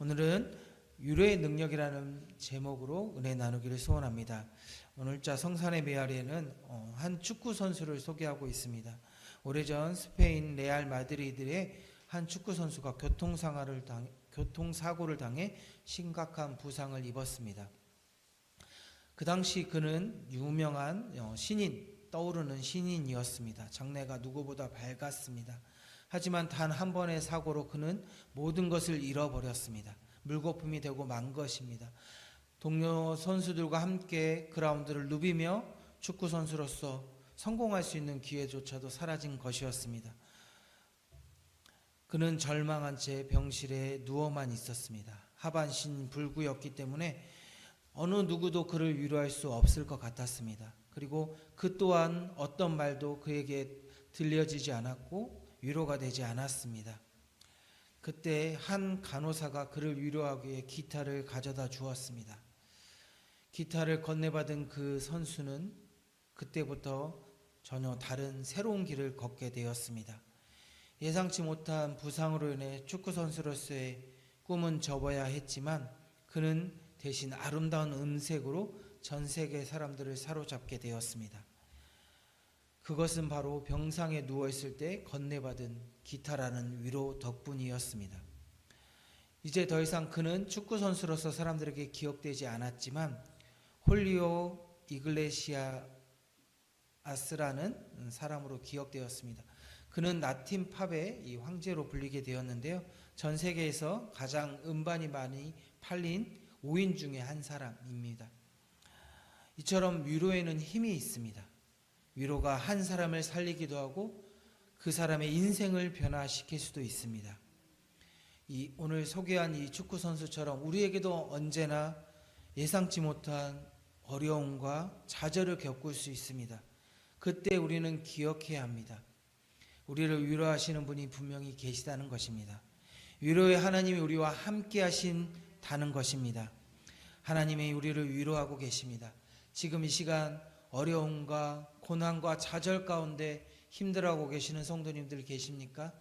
오늘은 위로의 능력이라는 제목으로 은혜 나누기를 소원합니다. 오늘자 성산의 메아리에는 한 축구 선수를 소개하고 있습니다. 오래전 스페인 레알 마드리드의 한 축구 선수가 교통사고를 당해 심각한 부상을 입었습니다. 그 당시 그는 유명한 떠오르는 신인이었습니다. 장래가 누구보다 밝았습니다. 하지만 단 한 번의 사고로 그는 모든 것을 잃어버렸습니다. 물거품이 되고 만 것입니다. 동료 선수들과 함께 그라운드를 누비며 축구 선수로서 성공할 수 있는 기회조차도 사라진 것이었습니다. 그는 절망한 채 병실에 누워만 있었습니다. 하반신 불구였기 때문에 어느 누구도 그를 위로할 수 없을 것 같았습니다. 그리고 그 또한 어떤 말도 그에게 들려지지 않았고 위로가 되지 않았습니다. 그때 한 간호사가 그를 위로하기 위해 기타를 가져다 주었습니다. 기타를 건네받은 그 선수는 그때부터 전혀 다른 새로운 길을 걷게 되었습니다. 예상치 못한 부상으로 인해 축구 선수로서의 꿈은 접어야 했지만 그는 대신 아름다운 음색으로 전 세계 사람들을 사로잡게 되었습니다. 그것은 바로 병상에 누워있을 때 건네받은 기타라는 위로 덕분이었습니다. 이제 더 이상 그는 축구선수로서 사람들에게 기억되지 않았지만 홀리오 이글레시아스라는 사람으로 기억되었습니다. 그는 라틴 팝의 이 황제로 불리게 되었는데요. 전 세계에서 가장 음반이 많이 팔린 5인 중에 한 사람입니다. 이처럼 위로에는 힘이 있습니다. 위로가 한 사람을 살리기도 하고 그 사람의 인생을 변화시킬 수도 있습니다. 오늘 소개한 이 축구 선수처럼 우리에게도 언제나 예상치 못한 어려움과 좌절을 겪을 수 있습니다. 그때 우리는 기억해야 합니다. 우리를 위로하시는 분이 분명히 계시다는 것입니다. 위로의 하나님이 우리와 함께 하신다는 것입니다. 하나님이 우리를 위로하고 계십니다. 지금 이 시간 어려움과 고난과 좌절 가운데 힘들어하고 계시는 성도님들 계십니까?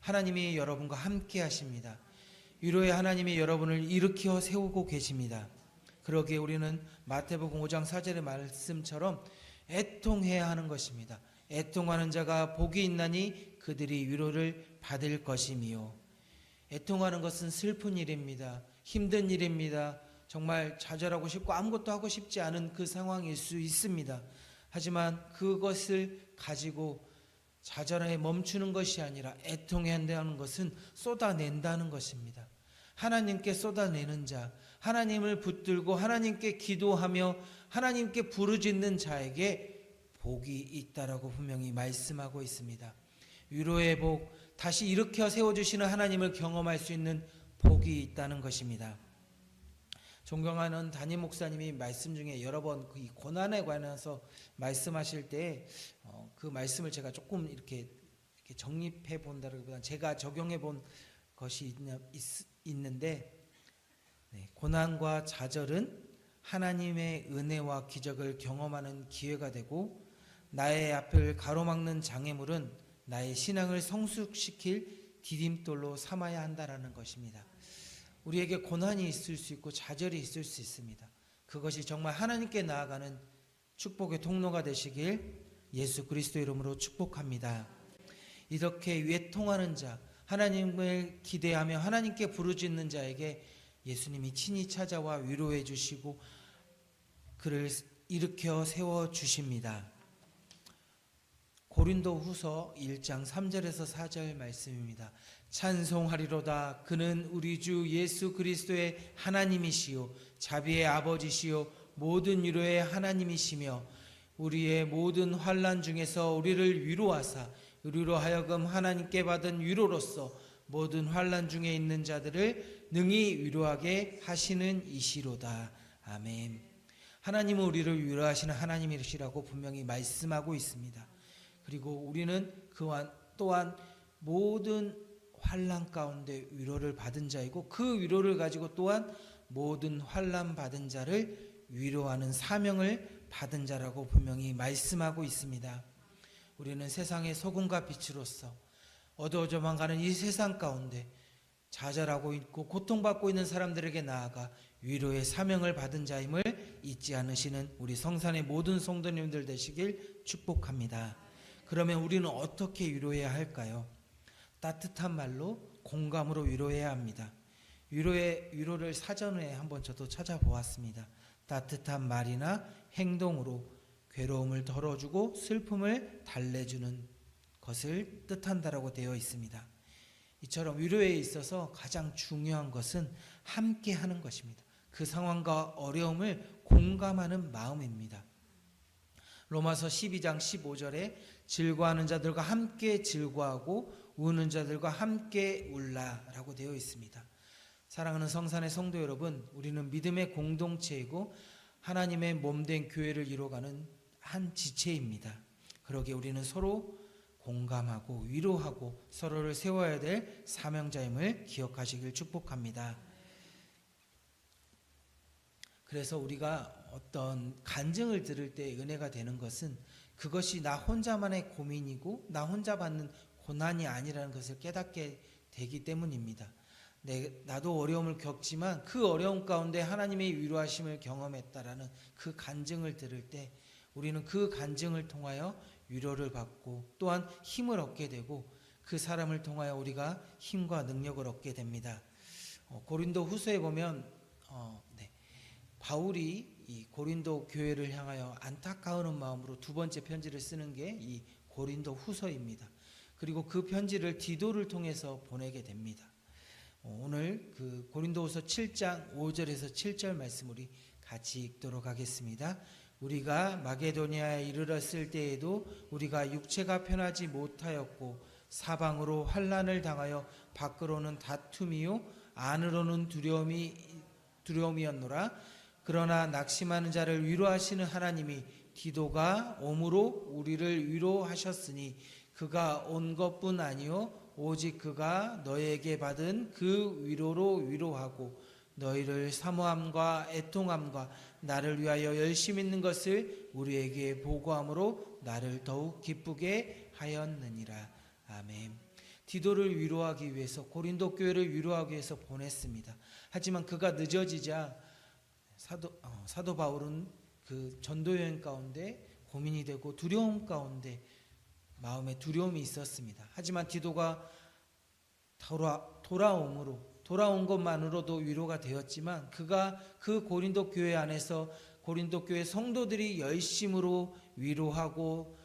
하나님이 여러분과 함께 하십니다. 위로의 하나님이 여러분을 일으켜 세우고 계십니다. 그러기에 우리는 마태복음 5장 4절의 말씀처럼 애통해야 하는 것입니다. 애통하는 자가 복이 있나니 그들이 위로를 받을 것이미요. 애통하는 것은 슬픈 일입니다. 힘든 일입니다. 정말 좌절하고 싶고 아무것도 하고 싶지 않은 그 상황일 수 있습니다. 하지만 그것을 가지고 좌절에 멈추는 것이 아니라 애통해야 한다는 것은 쏟아낸다는 것입니다. 하나님께 쏟아내는 자, 하나님을 붙들고 하나님께 기도하며 하나님께 부르짖는 자에게 복이 있다라고 분명히 말씀하고 있습니다. 위로의 복, 다시 일으켜 세워주시는 하나님을 경험할 수 있는 복이 있다는 것입니다. 존경하는 담임 목사님이 말씀 중에 여러 번 이 고난에 관해서 말씀하실 때 그 말씀을 제가 조금 이렇게 정립해 본다기보다는 제가 적용해 본 것이 있는데, 고난과 좌절은 하나님의 은혜와 기적을 경험하는 기회가 되고 나의 앞을 가로막는 장애물은 나의 신앙을 성숙시킬 디딤돌로 삼아야 한다라는 것입니다. 우리에게 고난이 있을 수 있고 좌절이 있을 수 있습니다. 그것이 정말 하나님께 나아가는 축복의 통로가 되시길 예수 그리스도 이름으로 축복합니다. 이렇게 외통하는 자, 하나님을 기대하며 하나님께 부르짖는 자에게 예수님이 친히 찾아와 위로해 주시고 그를 일으켜 세워 주십니다. 고린도후서 1장 3절에서 4절 말씀입니다. 찬송하리로다. 그는 우리 주 예수 그리스도의 하나님이시요 자비의 아버지시요 모든 위로의 하나님이시며 우리의 모든 환난 중에서 우리를 위로하사 우리로 하여금 하나님께 받은 위로로서 모든 환난 중에 있는 자들을 능히 위로하게 하시는 이시로다. 아멘. 하나님은 우리를 위로하시는 하나님이시라고 분명히 말씀하고 있습니다. 그리고 우리는 또한 모든 환난 가운데 위로를 받은 자이고 그 위로를 가지고 또한 모든 환난 받은 자를 위로하는 사명을 받은 자라고 분명히 말씀하고 있습니다. 우리는 세상의 소금과 빛으로서 어두워져만 가는 이 세상 가운데 좌절하고 있고 고통받고 있는 사람들에게 나아가 위로의 사명을 받은 자임을 잊지 않으시는 우리 성산의 모든 성도님들 되시길 축복합니다. 그러면 우리는 어떻게 위로해야 할까요? 따뜻한 말로 공감으로 위로해야 합니다. 위로를 사전에 한번 저도 찾아보았습니다. 따뜻한 말이나 행동으로 괴로움을 덜어주고 슬픔을 달래주는 것을 뜻한다라고 되어 있습니다. 이처럼 위로에 있어서 가장 중요한 것은 함께 하는 것입니다. 그 상황과 어려움을 공감하는 마음입니다. 로마서 12장 15절에 즐거워하는 자들과 함께 즐거워하고 우는 자들과 함께 울라라고 되어 있습니다. 사랑하는 성산의 성도 여러분, 우리는 믿음의 공동체이고 하나님의 몸된 교회를 이루어가는 한 지체입니다. 그러기에 우리는 서로 공감하고 위로하고 서로를 세워야 될 사명자임을 기억하시길 축복합니다. 그래서 우리가 어떤 간증을 들을 때 은혜가 되는 것은 그것이 나 혼자만의 고민이고 나 혼자 받는 고난이 아니라는 것을 깨닫게 되기 때문입니다. 나도 어려움을 겪지만 그 어려움 가운데 하나님의 위로하심을 경험했다라는 그 간증을 들을 때 우리는 그 간증을 통하여 위로를 받고 또한 힘을 얻게 되고 그 사람을 통하여 우리가 힘과 능력을 얻게 됩니다. 고린도 후서에 보면 바울이 이 고린도 교회를 향하여 안타까운 마음으로 두 번째 편지를 쓰는 게 이 고린도 후서입니다. 그리고 그 편지를 디도를 통해서 보내게 됩니다. 오늘 그 고린도후서 7장 5절에서 7절 말씀 우리 같이 읽도록 하겠습니다. 우리가 마게도니아에 이르렀을 때에도 우리가 육체가 편하지 못하였고 사방으로 환난을 당하여 밖으로는 다툼이요 안으로는 두려움이었노라. 그러나 낙심하는 자를 위로하시는 하나님이 디도가 옴으로 우리를 위로하셨으니 그가 온 것뿐 아니요 오직 그가 너에게 받은 그 위로로 위로하고 너희를 사모함과 애통함과 나를 위하여 열심 있는 것을 우리에게 보고함으로 나를 더욱 기쁘게 하였느니라. 아멘. 디도를 위로하기 위해서 고린도 교회를 위로하기 위해서 보냈습니다. 하지만 그가 늦어지자 사도 바울은 그 전도 여행 가운데 고민이 되고 두려움 가운데 마음에 두려움이 있었습니다. 하지만 디도가 돌아온 것만으로도 위로가 되었지만 그가 그 고린도 교회 안에서 고린도 교회 성도들이 열심으로 위로하고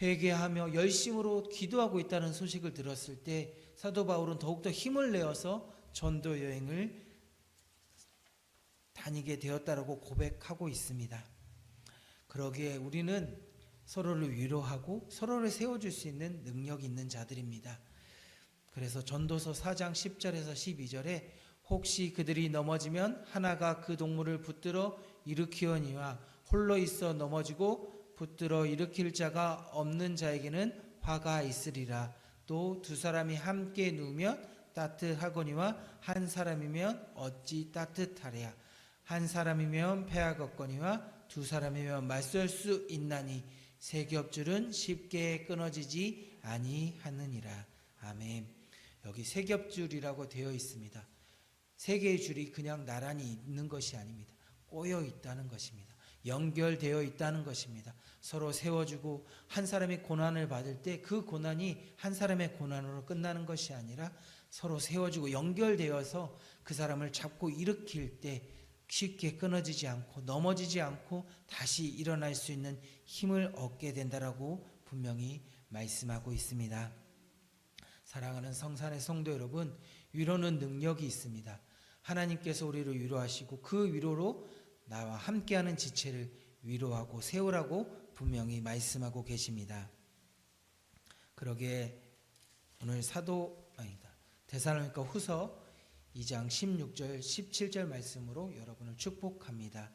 회개하며 열심으로 기도하고 있다는 소식을 들었을 때 사도 바울은 더욱더 힘을 내어서 전도 여행을 다니게 되었다라고 고백하고 있습니다. 그러기에 우리는 서로를 위로하고 서로를 세워줄 수 있는 능력이 있는 자들입니다. 그래서 전도서 4장 10절에서 12절에 혹시 그들이 넘어지면 하나가 그 동물을 붙들어 일으키오니와 홀로 있어 넘어지고 붙들어 일으킬 자가 없는 자에게는 화가 있으리라. 또 두 사람이 함께 누우면 따뜻하거니와 한 사람이면 어찌 따뜻하랴. 한 사람이면 패하겠거니와 두 사람이면 맞설 수 있나니 세 겹줄은 쉽게 끊어지지 아니하느니라. 아멘. 여기 세 겹줄이라고 되어 있습니다. 세 개의 줄이 그냥 나란히 있는 것이 아닙니다. 꼬여 있다는 것입니다. 연결되어 있다는 것입니다. 서로 세워주고 한 사람이 고난을 받을 때 그 고난이 한 사람의 고난으로 끝나는 것이 아니라 서로 세워주고 연결되어서 그 사람을 잡고 일으킬 때 쉽게 끊어지지 않고 넘어지지 않고 다시 일어날 수 있는 힘을 얻게 된다라고 분명히 말씀하고 있습니다. 사랑하는 성산의 성도 여러분, 위로는 능력이 있습니다. 하나님께서 우리를 위로하시고 그 위로로 나와 함께하는 지체를 위로하고 세우라고 분명히 말씀하고 계십니다. 그러기에 오늘 데살로니가 후서 2장 16절 17절 말씀으로 여러분을 축복합니다.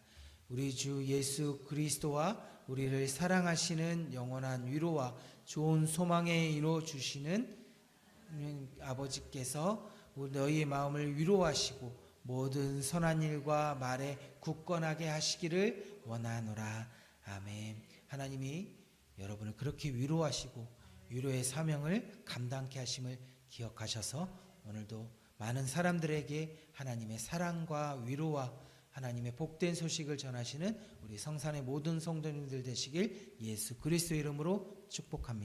우리 주 예수 그리스도와 우리를 사랑하시는 영원한 위로와 좋은 소망의 이루 주시는 아버지께서 너희의 마음을 위로하시고 모든 선한 일과 말에 굳건하게 하시기를 원하노라. 아멘. 하나님이 여러분을 그렇게 위로하시고 위로의 사명을 감당케 하심을 기억하셔서 오늘도 많은 사람들에게 하나님의 사랑과 위로와 하나님의 복된 소식을 전하시는 우리 성산의 모든 성도님들 되시길 예수 그리스도 이름으로 축복합니다.